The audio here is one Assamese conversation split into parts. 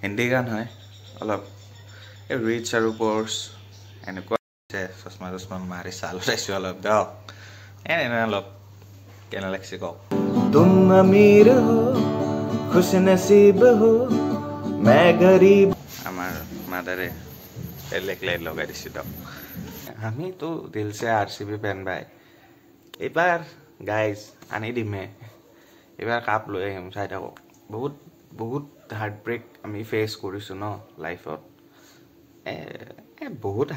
হিন্দী গান হয় অলপ এই ৰিচ আৰু পৰ্চ এনেকুৱা চশমা চশমা মাৰি চাল চাইছোঁ অলপ দিয়ক এনে অলপ কেনে লাগিছে কওক तुम अमीर हो खुश नसीब हो मैं गरीब আমাৰ মাদাৰে বেলেগ লাইট লগাই দিছোঁ দিয়ক আমিতো দিলছে RCB ফেন ভাই এইবাৰ গাইজ আনি দিমে এইবাৰ কাপ লৈ আহিম চাই থাকক বহুত বহুত হাৰ্ট ব্ৰেক আমি ফেচ কৰিছোঁ ন লাইফত বহুত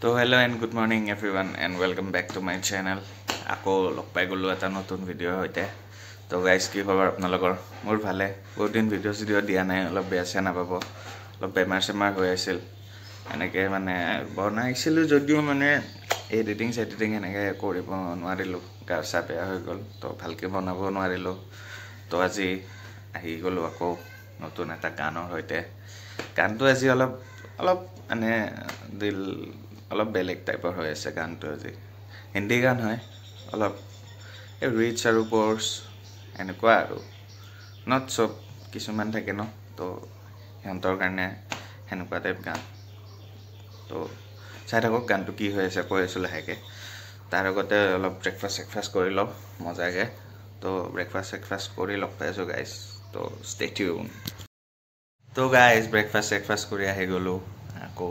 তো hello' and good morning everyone and welcome back to my channel আকৌ লগ পাই গ'লোঁ এটা নতুন ভিডিঅ'ৰ সৈতে তো গাইজ কি খবৰ আপোনালোকৰ মোৰ ভালে বহুত দিন ভিডিঅ' দিয়া নাই অলপ বেয়া চেয়া নাপাব অলপ বেমাৰ চেমাৰ হৈ আছিল এনেকৈ মানে বনাইছিলোঁ যদিও মানে এডিটিং এনেকৈ কৰিব নোৱাৰিলোঁ গাৰ চা বেয়া হৈ গ'ল তো ভালকৈ বনাব নোৱাৰিলোঁ তো আজি আহি গ'লোঁ আকৌ নতুন এটা গানৰ সৈতে গানটো আজি অলপ মানে দিল অলপ বেলেগ টাইপৰ হৈ আছে গানটো আজি হিন্দী গান হয় অলপ এই ৰিচ আৰু পৰ্চ এনেকুৱা আৰু নট চব কিছুমান থাকে ন তো সিহঁতৰ কাৰণে সেনেকুৱা টাইপ গান তো চাই থাকক গানটো কি হৈ আছে কৈ আছোঁ লাহেকৈ তাৰ আগতে অলপ ব্ৰেকফাষ্ট কৰি লওঁ মজাকৈ তো ব্ৰেকফাষ্ট কৰি লগ পাই আছোঁ গাইজ তো ষ্টে টিউন তো গাইজ ব্ৰেকফাষ্ট কৰি আহি গ'লোঁ আকৌ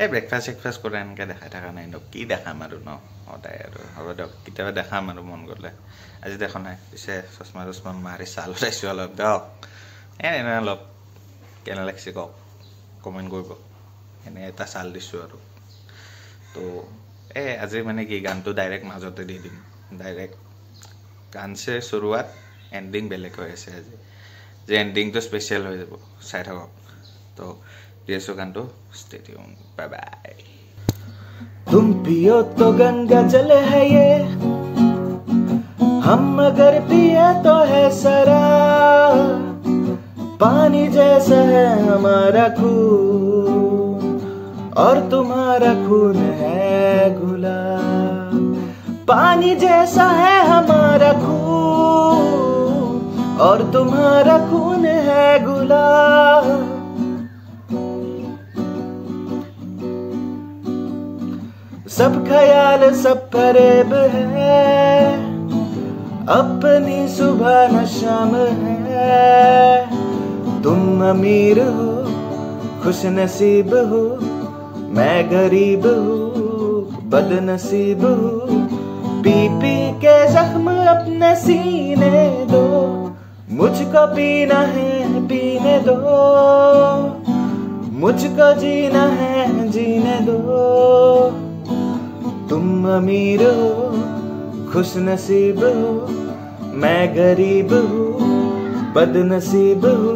এই ব্ৰেকফাষ্ট কৰি এনেকৈ দেখাই থকা নাই দিয়ক কি দেখাম আৰু ন সদায় আৰু হ'ব দিয়ক কেতিয়াবা দেখাম আৰু মন গ'লে আজি দেখা নাই পিছে চশমা চশমা মাৰি চাল চাইছোঁ অলপ দিয়ক এনে অলপ কেনে লাগিছে কওক কমেণ্ট কৰিব এনে এটা চাল দিছোঁ আৰু তো আজি মানে কি গানটো ডাইৰেক্ট মাজতে দি দিম ডাইৰেক্ট গানছে শুৰুৱাত এণ্ডিং বেলেগ হৈ আছে আজি যে এণ্ডিংটো স্পেচিয়েল হৈ যাব চাই থাকক তো দি আছোঁ গানটো ষ্টে টিউন বাই বাই तुम पियो तो गंगा जल है ये हम अगर पिए तो है सरा पानी जैसा है हमारा खून और तुम्हारा खून है गुलाब पानी जैसा है हमारा खून और तुम्हारा खून है गुलाब सब ख्याल सब फरेब है अपनी सुबह न शाम है तुम अमीर हो खुश नसीब हो मैं गरीब हूँ बदनसीब हूँ पी के जख्म अपने सीने दो मुझको पीना है पीने दो मुझको जीना है जीने दो तुम अमीर हो खुश नसीब हो मैं गरीब हूँ बदनसीब हूँ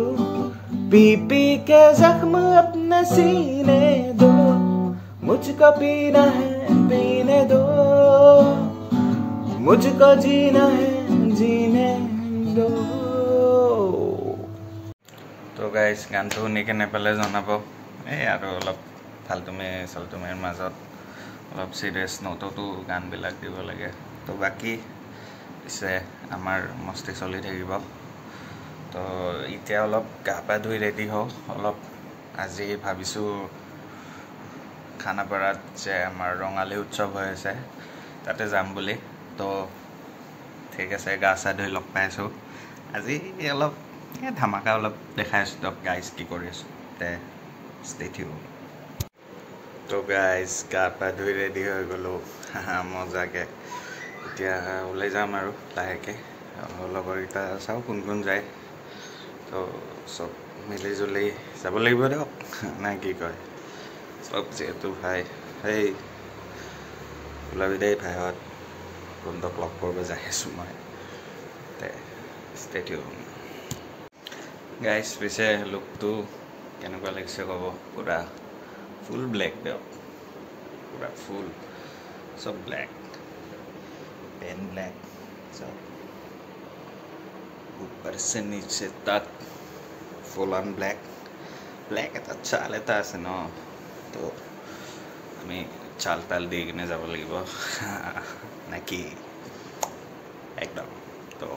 पी के जख्म अपने सीने दो मुझको पीना है पीने दो मुझको जीना है जीने दो তো গাইজ গানটো শুনি কেনে পালে জনাব এই আৰু অলপ চালতুমিৰ মাজত অলপ চিৰিয়াছ নোটতো গানবিলাক দিব লাগে তো বাকী পিছে আমাৰ মস্তি চলি থাকিব তো এতিয়া অলপ গা পা ধুই ৰেডি হওঁ অলপ আজি ভাবিছোঁ খানাপাৰাত যে আমাৰ ৰঙালী উৎসৱ হৈ আছে তাতে যাম বুলি তো ঠিক আছে গা চা ধুই লগ পাই আছোঁ আজি অলপ ধামাকা অলপ দেখাই আছোঁ দিয়ক গাইজ কি কৰি আছোঁ তে ষ্টে টিউন তো গাইজ গা পা ধুই ৰেডি হৈ গ'লোঁ মজাকৈ এতিয়া ওলাই যাম আৰু লাহেকৈ লগৰকেইটা চাওঁ কোন কোন যায় তো চব মিলি জুলি যাব লাগিব দিয়ক নাই কি কয় চব যিহেতু ভাই সেই ওলাবি দেই ভাইহঁত বন্ধুক লগ কৰিব যাই আছোঁ মই তে ষ্টে টিউন গাইজ পিছে লুকটো কেনেকুৱা লাগিছে ক'ব পূৰা ফুল ব্লেক দিয়ক পূৰা ফুল চব ব্লেক পেন ব্লেক চব ऊपर से नीचे तक ফুল অন ব্লেক এটা চাল এটা আছে ন তো আমি চাল তাল দি কিনে যাব লাগিব নাকি একদম তো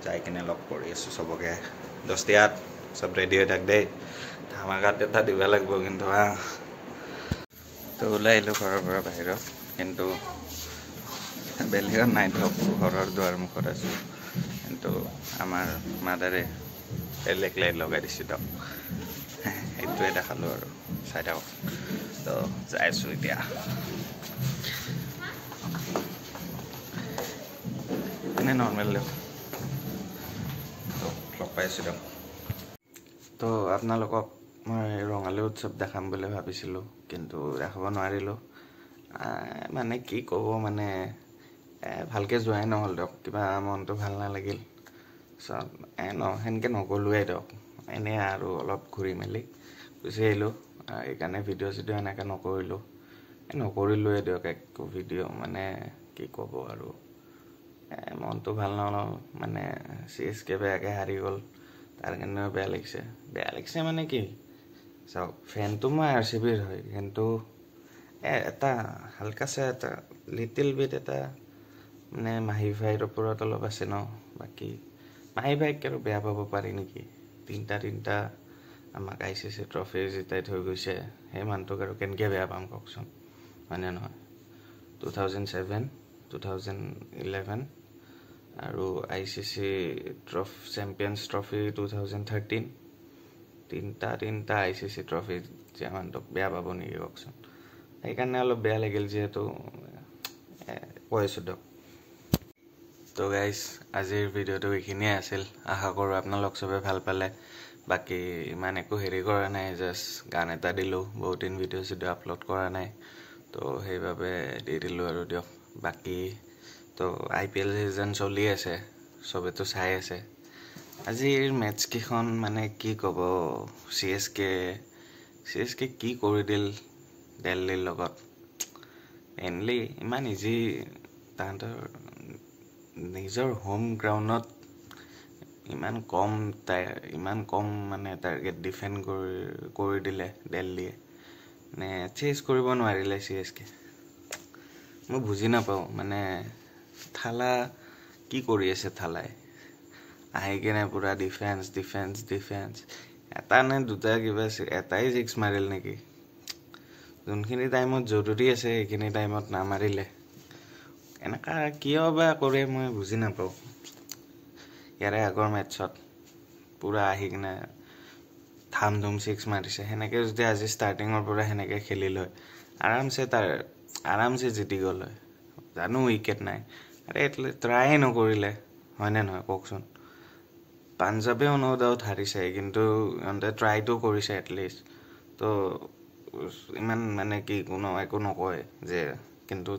যাই কিনে লগ কৰি আছোঁ চবকে 10 ইয়াত চব ৰেডি হৈ থাক দেই ধামাকাত এটা দিব লাগিব কিন্তু হা তো ওলাই আহিলোঁ ঘৰৰ পৰা বাহিৰত কিন্তু বেলেগত নাই ধৰক ঘৰৰ দুৱাৰ মুখত আছোঁ কিন্তু আমাৰ মাদাৰে বেলেগ লাইট লগাই দিছে দিয়ক সেইটোৱে দেখালোঁ আৰু চাই থাকক তো যাই আছোঁ এতিয়া এনে নৰ্মেল দিয়ক তো লগ পাইছোঁ দিয়ক তো আপোনালোকক মই ৰঙালী উৎসৱ দেখাম বুলি ভাবিছিলোঁ কিন্তু দেখাব নোৱাৰিলোঁ মানে কি ক'ব মানে ভালকৈ যোৱাই নহ'ল দিয়ক কিবা মনটো ভাল নালাগিল চব সেনেকৈ নগ'লোৱে দিয়ক এনেই আৰু অলপ ঘূৰি মেলি গুচি আহিলোঁ সেইকাৰণে ভিডিঅ' চিডিঅ' এনেকৈ নকৰিলোৱে দিয়ক একো ভিডিঅ' মানে কি ক'ব আৰু মনটো ভাল নহ'ল মানে CSK বেয়াকৈ হাৰি গ'ল তাৰ কাৰণেও বেয়া লাগিছে মানে কি চাওক ফেনটো মই RCBৰ হয় কিন্তু এটা হালকাছে এটা লিটিল বিট এটা মানে মাহী ভাইৰ ওপৰত অলপ আছে ন বাকী মাহী ভাইক আৰু বেয়া পাব পাৰি নেকি তিনিটা আমাক ICC ট্ৰফি জিতাই থৈ গৈছে সেই মানুহটোক আৰু কেনেকৈ বেয়া পাম কওকচোন হয়নে নহয় 2007 2011 আৰু ICC চেম্পিয়নছ ট্ৰফি 2013 তিনিটা ICC ট্ৰফি যে মানুহটোক বেয়া পাব নেকি কওকচোন সেইকাৰণে অলপ বেয়া লাগিল যিহেতু কৈছোঁ দিয়ক তো গাইজ আজিৰ ভিডিঅ'টো এইখিনিয়ে আছিল আশা কৰোঁ আপোনালোক চবে ভাল পালে বাকী ইমান একো হেৰি কৰা নাই জাষ্ট গান এটা দিলোঁ বহুত দিন ভিডিঅ' চিডিঅ' আপলোড কৰা নাই তো সেইবাবে দি দিলোঁ আৰু দিয়ক বাকী তো IPL ছিজন চলি আছে চবেতো চাই আছে আজিৰ মেটছকেইখন মানে কি ক'ব CSK কি কৰি দিল দিল্লীৰ লগত মেইনলি ইমান ইজি তাহাঁতৰ নিজৰ হোম গ্ৰাউণ্ডত ইমান কম মানে টাৰ্গেট ডিফেণ্ড কৰি দিলে দিল্লীয়ে মানে চেজ কৰিব নোৱাৰিলে CSK মই বুজি নাপাওঁ মানে থালা কি কৰি আছে থালাই আহি কিনে পুৰা ডিফেন্স এটা নে দুটা কিবা এটাই 6 মাৰিল নেকি যোনখিনি টাইমত জৰুৰী আছে সেইখিনি টাইমত নামাৰিলে এনেকা কিয় বা কৰে মই বুজি নাপাওঁ ইয়াৰে আগৰ মেটছত পুৰা আহি কিনে ধাম 6 মাৰিছে সেনেকৈ যদি আজি ষ্টাৰ্টিঙৰ পৰা সেনেকৈ খেলিল হয় আৰামছে জিতি গ'ল হয় জানো উইকেট নাই আৰে ট্ৰাই নকৰিলে হয়নে নহয় কওকচোন পাঞ্জাবেও ন ডাউট হাৰিছে কিন্তু সিহঁতে ট্ৰাইটো কৰিছে এটলিষ্ট তো ইমান মানে কি একো নকয় যে কিন্তু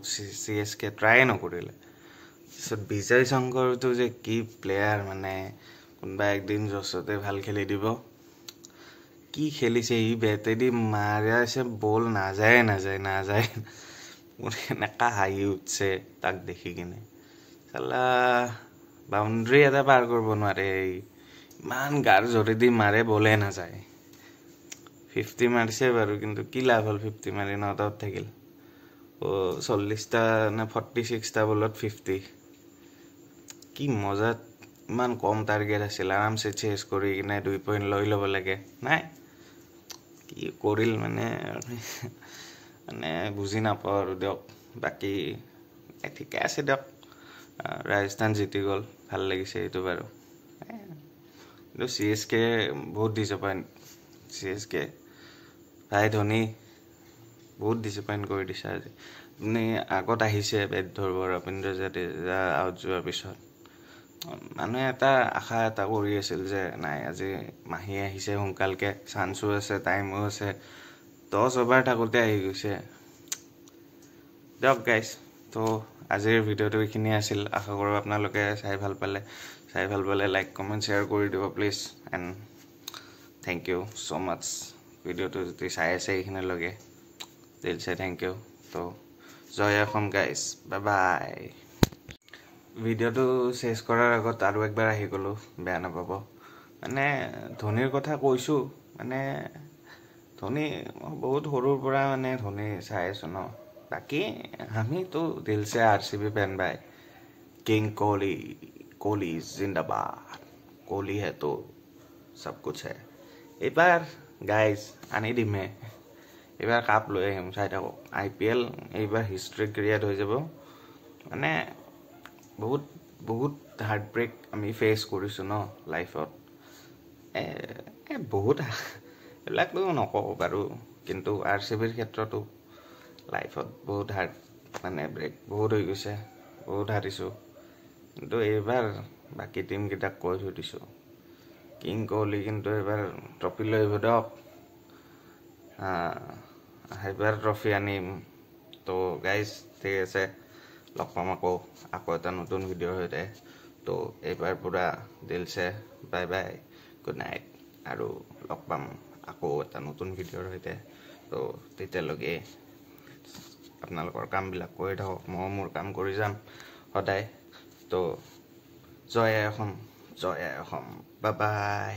CSK ট্ৰাই নকৰিলে তাৰপিছত বিজয় শংকৰটো যে কি প্লেয়াৰ মানে কোনোবা একদিন জছতে ভাল খেলি দিব কি খেলিছে ই বেটেদি মাৰিছে বল নাযায় মোৰ এনেকা হাঁহি উঠছে তাক দেখি কিনে চালা বাউণ্ডৰী এটা পাৰ কৰিব নোৱাৰে ইমান গাৰ জোৰেদি মাৰে বলে নাযায় 50 মাৰিছে বাৰু কিন্তু কি লাভ হ'ল 50 মাৰি নট আউট থাকিল 40টা নে 46টা বলত 50 কি মজাত ইমান কম টাৰ্গেট আছিল আৰামছে চেজ কৰি কিনে 2 পইণ্ট লৈ ল'ব লাগে নাই কি কৰিল মানে বুজি নাপাওঁ আৰু দিয়ক বাকী ঠিকে আছে দিয়ক ৰাজস্থান জিতি গ'ল ভাল লাগিছে এইটো বাৰু কিন্তু CSK বহুত ডিসএপয়েন্ট CSK ভাই ধোনী বহুত ডিসএপয়েন্ট কৰি দিছে আজি আপুনি আগত আহিছে বেট ধৰিব ৰবীন্দ্ৰ জাদেজা আউট যোৱাৰ পিছত মানুহে এটা আশা এটা কৰি আছিল যে নাই আজি মাহী আহিছে সোনকালকে চান্সো আছে টাইমো আছে 10 অভাৰ থাকোতে আহি গৈছে দিয়ক গাইজ তো আজিৰ ভিডিঅ'টো এইখিনি আছিল আশা কৰোঁ আপোনালোকে চাই ভাল পালে লাইক কমেণ্ট শ্বেয়াৰ কৰি দিব please and thank you so' much ভিডিঅ'টো যদি চাই আছে এইখিনিলৈকে দিল চে থেংক ইউ তো জয় অসম গাইজ বাই ভিডিঅ'টো চেছ কৰাৰ আগত আৰু একবাৰ আহি গ'লোঁ বেয়া নাপাব মানে ধোনীৰ কথা কৈছোঁ মানে ধোনী বহুত সৰুৰ পৰা মানে ধোনী চাই আছোঁ ন বাকি हमी तो दिल से RCB फैन भाई किंग कोहली जिंदाबाद कोहली है तो सब कुछ है এইবাৰ গাইজ আনি দিমে এইবাৰ কাপ লৈ আহিম চাই থাকক IPL এইবাৰ হিষ্ট্ৰি ক্ৰিয়েট হৈ যাব মানে বহুত বহুত হাৰ্ট ব্ৰেক আমি ফেচ কৰিছোঁ ন লাইফত বহুত এইবিলাকতো নকওঁ বাৰু কিন্তু RCBৰ ক্ষেত্ৰতো লাইফত বহুত হাৰ্ট মানে ব্ৰেক বহুত হৈ গৈছে বহুত হাৰিছোঁ কিন্তু এইবাৰ বাকী টিমকেইটাক কৈ থৈ দিছোঁ কিং কোহলি কিন্তু এইবাৰ ট্ৰফি লৈ আহিব দিয়ক এইবাৰ ট্ৰফি আনিম তো গাইজ ঠিক আছে লগ পাম আকৌ এটা নতুন ভিডিঅ'ৰ সৈতে তো এইবাৰ পুৰা দিলছে বাই বাই গুড নাইট আৰু লগ পাম আকৌ এটা নতুন ভিডিঅ'ৰ সৈতে তো তেতিয়ালৈকে আপোনালোকৰ কামবিলাক কৰি থাকক মই মোৰ কাম কৰি যাম সদায় তো জয় আই অসম বাই বাই